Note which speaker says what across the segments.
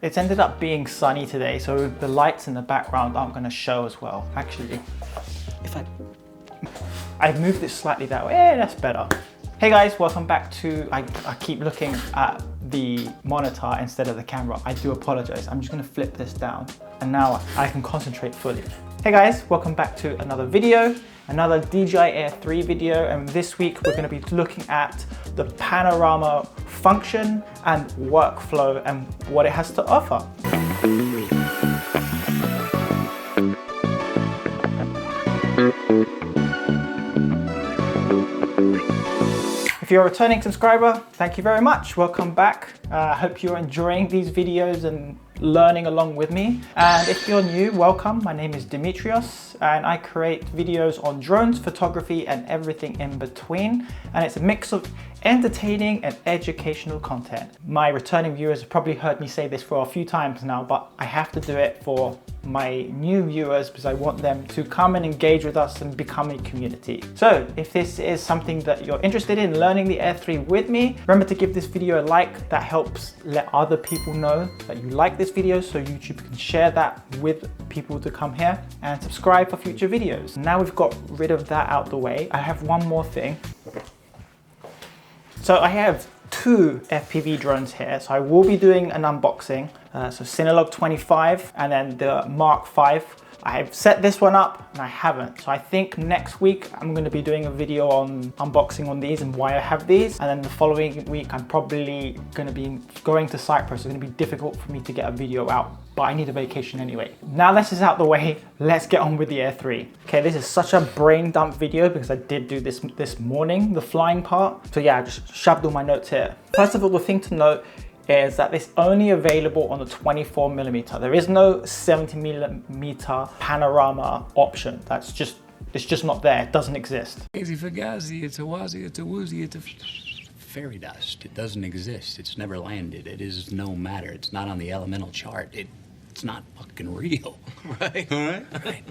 Speaker 1: It's ended up being sunny today, so the lights in the background aren't going to show as well. Actually, if I've moved it slightly that way, that's better. Hey guys, welcome back to, I keep looking at the monitor instead of the camera. I do apologize. I'm just going to flip this down and now I can concentrate fully. Hey guys, welcome back to another video, another DJI Air 3 video, and this week we're going to be looking at the Panorama function and workflow and what it has to offer. If you're a returning subscriber, thank you very much. Welcome back. I hope you're enjoying these videos and learning along with me. And if you're new, welcome. My name is Dimitrios and I create videos on drones, photography and everything in between. And it's a mix of entertaining and educational content. My returning viewers have probably heard me say this for a few times now, but I have to do it for my new viewers because I want them to come and engage with us and become a community. So if this is something that you're interested in learning the Air 3 with me, remember to give this video a like. That helps let other people know that you like this video so YouTube can share that with people to come here, and subscribe for future videos. Now we've got rid of that out the way, I have one more thing. So I have two FPV drones here, so I will be doing an unboxing. So Cinelog 25 and then the Mark 5. I have set this one up and I haven't. So I think next week I'm going to be doing a video on unboxing on these and why I have these. And then the following week I'm probably going to be going to Cyprus. It's going to be difficult for me to get a video out, but I need a vacation anyway. Now this is out the way, let's get on with the Air 3. Okay, this is such a brain dump video because I did do this morning, the flying part. So yeah, I just shoved all my notes here. First of all, the thing to note is that it's only available on the 24mm. There is no 70mm panorama option. It's just not there, it doesn't exist.
Speaker 2: It's a fugazi, it's a wazi, it's a woozy, it's a fairy dust. It doesn't exist, it's never landed, it is no matter, it's not on the elemental chart, it's not fucking real. Right? Right.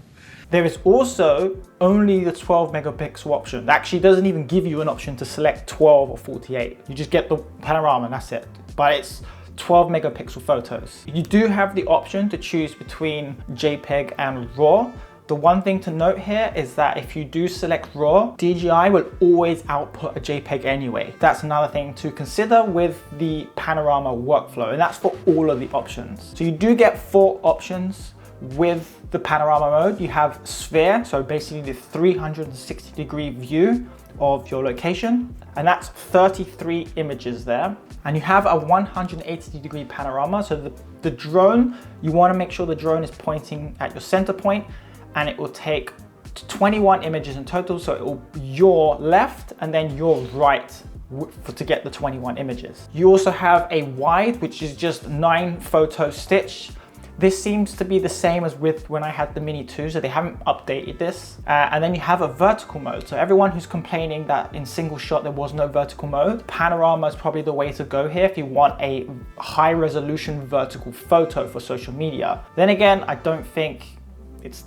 Speaker 1: There is also only the 12 megapixel option. It actually doesn't even give you an option to select 12 or 48. You just get the panorama and that's it. But it's 12 megapixel photos. You do have the option to choose between JPEG and RAW. The one thing to note here is that if you do select RAW, DJI will always output a JPEG anyway. That's another thing to consider with the Panorama workflow, and that's for all of the options. So you do get 4 options with the Panorama mode. You have sphere, so basically the 360-degree view of your location, and that's 33 images there. And you have a 180-degree panorama, so the drone, you want to make sure the drone is pointing at your center point, and it will take 21 images in total, so it will be your left and then your right to get the 21 images. You also have a wide, which is just 9 photo stitch. This seems to be the same as with when I had the Mini 2, so they haven't updated this. And then you have a vertical mode. So everyone who's complaining that in single shot there was no vertical mode, Panorama is probably the way to go here if you want a high resolution vertical photo for social media. Then again, I don't think it's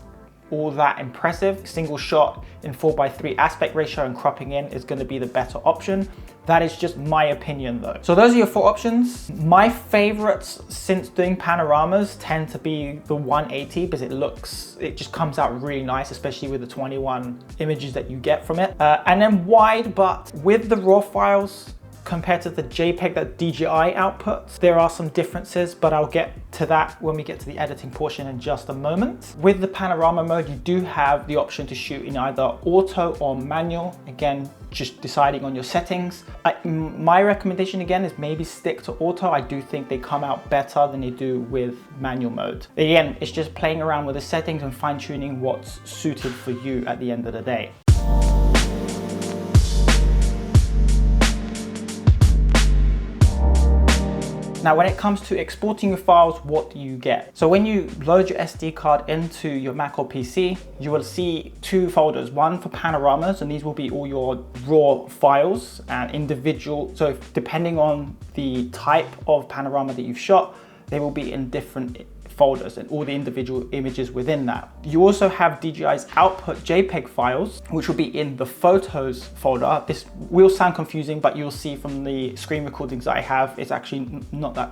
Speaker 1: all that impressive. Single shot in 4:3 aspect ratio and cropping in is going to be the better option. That is just my opinion though. So those are your 4 options. My favorites since doing panoramas tend to be the 180 because it just comes out really nice, especially with the 21 images that you get from it. And then wide, but with the RAW files, compared to the JPEG that DJI outputs, there are some differences, but I'll get to that when we get to the editing portion in just a moment. With the panorama mode, you do have the option to shoot in either auto or manual. Again, just deciding on your settings. My recommendation again is maybe stick to auto. I do think they come out better than they do with manual mode. Again, it's just playing around with the settings and fine tuning what's suited for you at the end of the day. Now, when it comes to exporting your files, what do you get? So when you load your SD card into your Mac or PC, you will see 2 folders, one for panoramas, and these will be all your raw files and individual. So depending on the type of panorama that you've shot, they will be in different folders and all the individual images within that. You also have DJI's output JPEG files, which will be in the photos folder. This will sound confusing, but you'll see from the screen recordings that I have, it's actually not that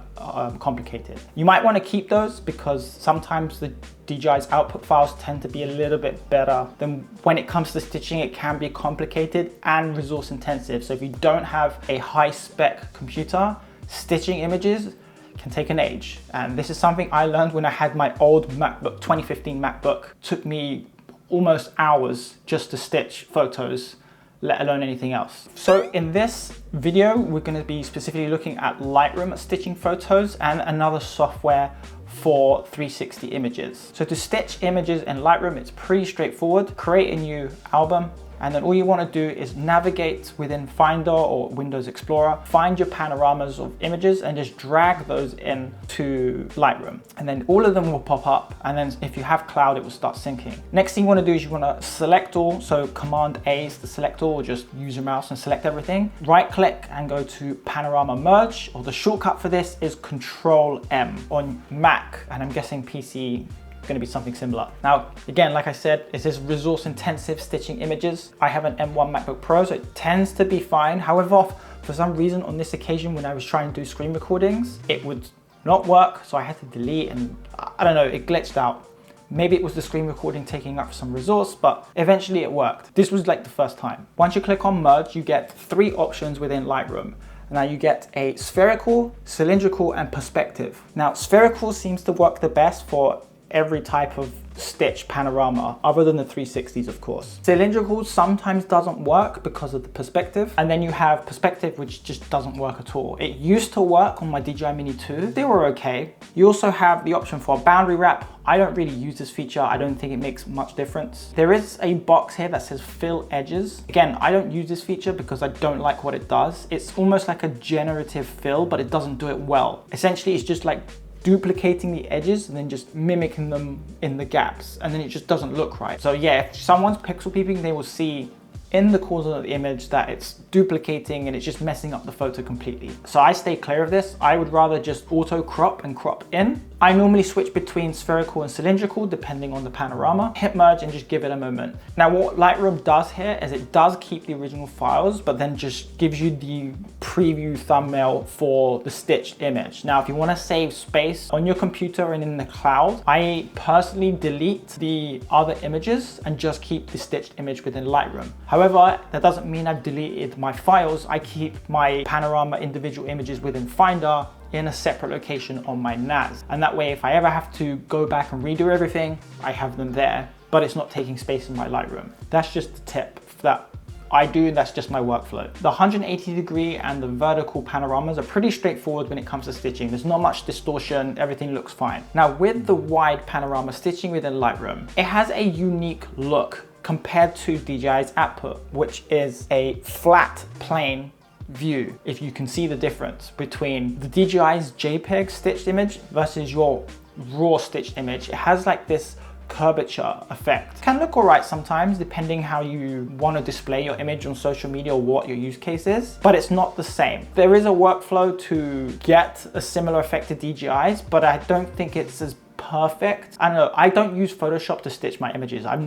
Speaker 1: complicated. You might want to keep those because sometimes the DJI's output files tend to be a little bit better than when it comes to stitching. It can be complicated and resource intensive. So if you don't have a high spec computer, stitching images can take an age. And this is something I learned when I had my old MacBook, 2015 MacBook. It took me almost hours just to stitch photos, let alone anything else. So in this video, we're going to be specifically looking at Lightroom stitching photos and another software for 360 images. So to stitch images in Lightroom, it's pretty straightforward. Create a new album, and then all you want to do is navigate within Finder or Windows Explorer, find your panoramas of images and just drag those into Lightroom. And then all of them will pop up, and then if you have cloud, it will start syncing. Next thing you want to do is you want to select all, so Command A is to select all, or just use your mouse and select everything. Right click and go to Panorama Merge, or the shortcut for this is Control M on Mac, and I'm guessing PC going to be something similar. Now, again, like I said, it is resource intensive stitching images. I have an M1 MacBook Pro, so it tends to be fine. However, for some reason on this occasion, when I was trying to do screen recordings, it would not work. So I had to delete, and I don't know, it glitched out. Maybe it was the screen recording taking up some resource, but eventually it worked. This was like the first time. Once you click on merge, you get 3 options within Lightroom. Now you get a spherical, cylindrical, and perspective. Now spherical seems to work the best for every type of stitch panorama, other than the 360s, of course. Cylindrical sometimes doesn't work because of the perspective. And then you have perspective, which just doesn't work at all. It used to work on my DJI Mini 2. They were okay. You also have the option for a boundary wrap. I don't really use this feature. I don't think it makes much difference. There is a box here that says fill edges. Again, I don't use this feature because I don't like what it does. It's almost like a generative fill, but it doesn't do it well. Essentially, it's just like duplicating the edges and then just mimicking them in the gaps, and then it just doesn't look right. So yeah, if someone's pixel peeping, they will see in the corner of the image that it's duplicating and it's just messing up the photo completely. So I stay clear of this. I would rather just auto crop and crop in. I normally switch between spherical and cylindrical depending on the panorama. Hit merge and just give it a moment. Now what Lightroom does here is it does keep the original files, but then just gives you the preview thumbnail for the stitched image. Now if you want to save space on your computer and in the cloud, I personally delete the other images and just keep the stitched image within Lightroom. However, that doesn't mean I've deleted my files. I keep my panorama individual images within Finder in a separate location on my NAS. And that way, if I ever have to go back and redo everything, I have them there, but it's not taking space in my Lightroom. That's just the tip that I do, that's just my workflow. The 180 degree and the vertical panoramas are pretty straightforward when it comes to stitching. There's not much distortion, everything looks fine. Now with the wide panorama stitching within Lightroom, it has a unique look compared to DJI's output, which is a flat plane view. If you can see the difference between the DJI's JPEG stitched image versus your raw stitched image, it has like this curvature effect. It can look all right sometimes depending how you want to display your image on social media or what your use case is, but it's not the same. There is a workflow to get a similar effect to DJI's, but I don't think it's as perfect. I don't know, I don't use Photoshop to stitch my images. I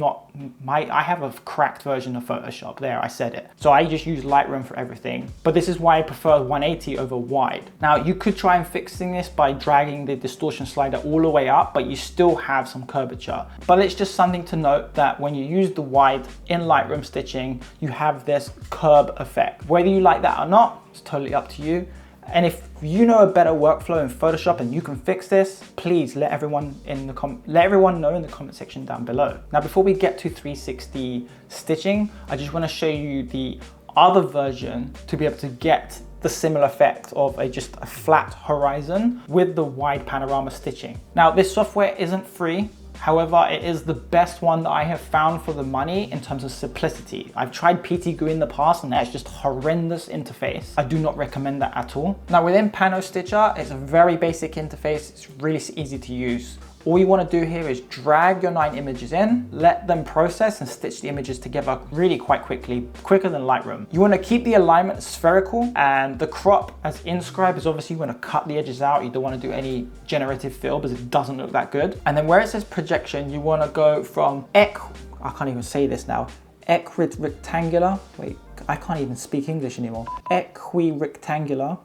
Speaker 1: have a cracked version of Photoshop. There, I said it. So I just use Lightroom for everything. But this is why I prefer 180 over wide. Now you could try and fixing this by dragging the distortion slider all the way up, but you still have some curvature. But it's just something to note that when you use the wide in Lightroom stitching, you have this curb effect. Whether you like that or not, it's totally up to you. And if you know a better workflow in Photoshop and you can fix this, please let everyone know in the comment section down below. Now, before we get to 360 stitching, I just want to show you the other version to be able to get the similar effect of just a flat horizon with the wide panorama stitching. Now, this software isn't free. However, it is the best one that I have found for the money in terms of simplicity. I've tried PTGui in the past and that's just horrendous interface. I do not recommend that at all. Now within Pano Stitcher, it's a very basic interface. It's really easy to use. All you want to do here is drag your 9 images in, let them process and stitch the images together really quite quickly, quicker than Lightroom. You want to keep the alignment spherical, and the crop as inscribe is obviously you want to cut the edges out. You don't want to do any generative fill because it doesn't look that good. And then where it says projection, you want to go from I can't even say this now, equirectangular. Wait, I can't even speak English anymore. Equirectangular.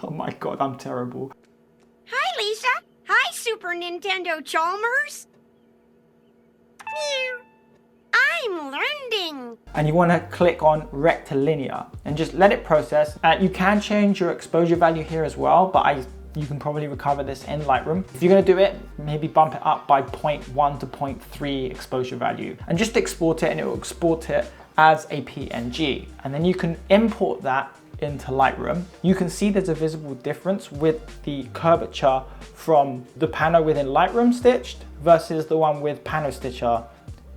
Speaker 1: Oh my God, I'm terrible.
Speaker 3: Hi, Lisa. Hi, Super Nintendo Chalmers. Meow. I'm learning.
Speaker 1: And you want to click on rectilinear and just let it process. You can change your exposure value here as well, but you can probably recover this in Lightroom. If you're going to do it, maybe bump it up by 0.1 to 0.3 exposure value and just export it, and it will export it as a PNG. And then you can import that into Lightroom. You can see there's a visible difference with the curvature from the Pano within Lightroom stitched versus the one with Pano Stitcher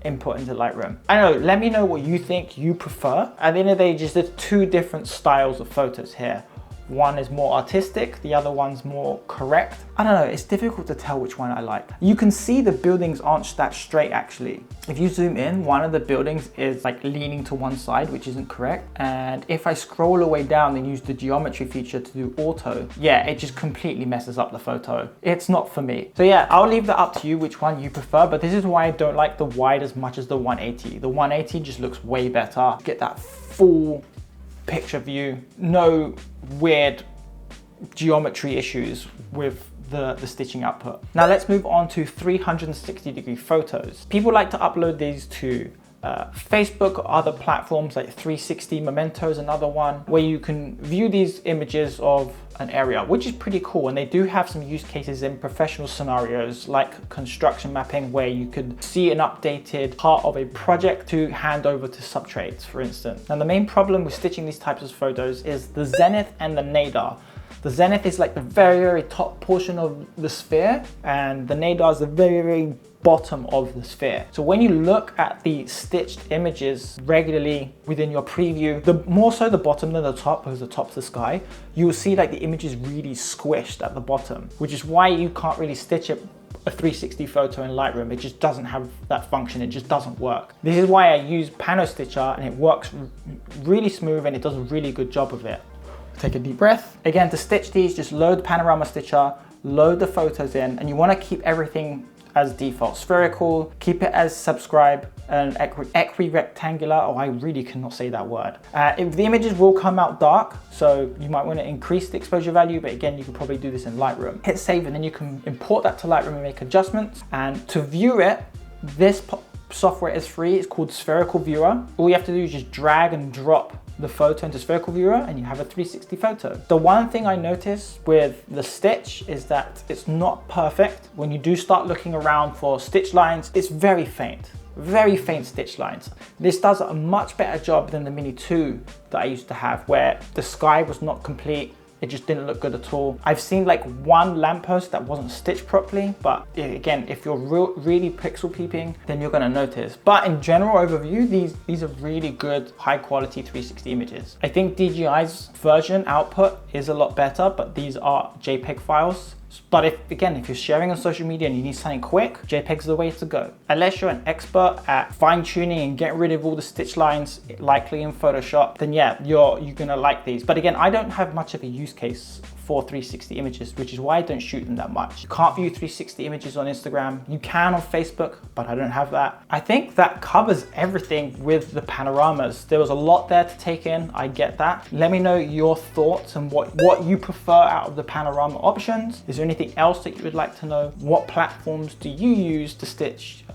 Speaker 1: input into Lightroom. I don't know, let me know what you think you prefer. At the end of the day, just there's 2 different styles of photos here. One is more artistic, the other one's more correct. I don't know, it's difficult to tell which one I like. You can see the buildings aren't that straight actually. If you zoom in, one of the buildings is like leaning to one side, which isn't correct. And if I scroll all the way down and use the geometry feature to do auto, yeah, it just completely messes up the photo. It's not for me. So yeah, I'll leave that up to you which one you prefer, but this is why I don't like the wide as much as the 180. The 180 just looks way better. Get that full picture view, no weird geometry issues with the stitching output. Now let's move on to 360-degree photos. People like to upload these to Facebook or other platforms like 360 Memento is another one where you can view these images of an area, which is pretty cool. And they do have some use cases in professional scenarios like construction mapping, where you could see an updated part of a project to hand over to subtrades, for instance. Now the main problem with stitching these types of photos is the zenith and the nadir. The zenith is like the very, very top portion of the sphere, and the nadir is the very, very bottom of the sphere. So when you look at the stitched images regularly within your preview, more so the bottom than the top, because the top's the sky, you will see like the image is really squished at the bottom, which is why you can't really stitch a 360 photo in Lightroom. It just doesn't have that function. It just doesn't work. This is why I use Pano Stitcher, and it works really smooth and it does a really good job of it. Take a deep breath. Again, to stitch these, just load Panorama Stitcher, load the photos in, and you want to keep everything as default spherical, keep it as subscribe and equirectangular. Oh, I really cannot say that word. If the images will come out dark, so you might want to increase the exposure value, but again, you can probably do this in Lightroom. Hit save, and then you can import that to Lightroom and make adjustments. And to view it, this software is free. It's called Spherical Viewer. All you have to do is just drag and drop the photo into Spherical Viewer and you have a 360 photo. The one thing I notice with the stitch is that it's not perfect. When you do start looking around for stitch lines, it's very faint stitch lines. This does a much better job than the Mini 2 that I used to have, where the sky was not complete. It just didn't look good at all. I've seen like one lamppost that wasn't stitched properly, but again, if you're really pixel peeping, then you're gonna notice. But in general overview, these are really good, high quality 360 images. I think DJI's version output is a lot better, but these are JPEG files. But if you're sharing on social media and you need something quick, JPEG's the way to go. Unless you're an expert at fine tuning and getting rid of all the stitch lines, likely in Photoshop, then yeah, you're gonna like these. But again, I don't have much of a use case for 360 images, which is why I don't shoot them that much. You can't view 360 images on Instagram. You can on Facebook, but I don't have that. I think that covers everything with the panoramas. There was a lot there to take in, I get that. Let me know your thoughts and what you prefer out of the panorama options. Is there anything else that you would like to know? What platforms do you use to stitch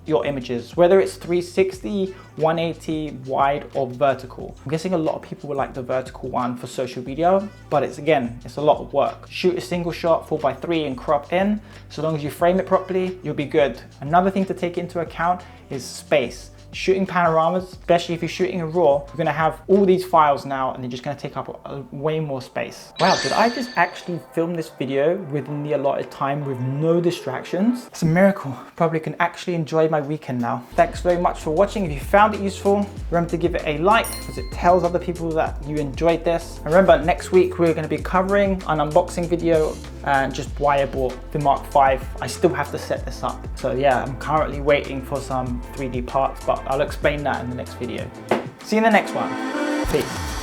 Speaker 1: your images, whether it's 360, 180, wide or vertical? I'm guessing a lot of people would like the vertical one for social media, but it's a lot of work. Shoot a single shot 4:3 and crop in. So long as you frame it properly, you'll be good. Another thing to take into account is space. shooting panoramas, especially if you're shooting a RAW, you're gonna have all these files now and they're just gonna take up way more space. Wow, did I just actually film this video within the allotted time with no distractions? It's a miracle. Probably can actually enjoy my weekend now. Thanks very much for watching. If you found it useful, remember to give it a like because it tells other people that you enjoyed this. And remember, next week we're gonna be covering an unboxing video and just why I bought the Mark V. I still have to set this up. So yeah, I'm currently waiting for some 3D parts, but I'll explain that in the next video. See you in the next one. Peace.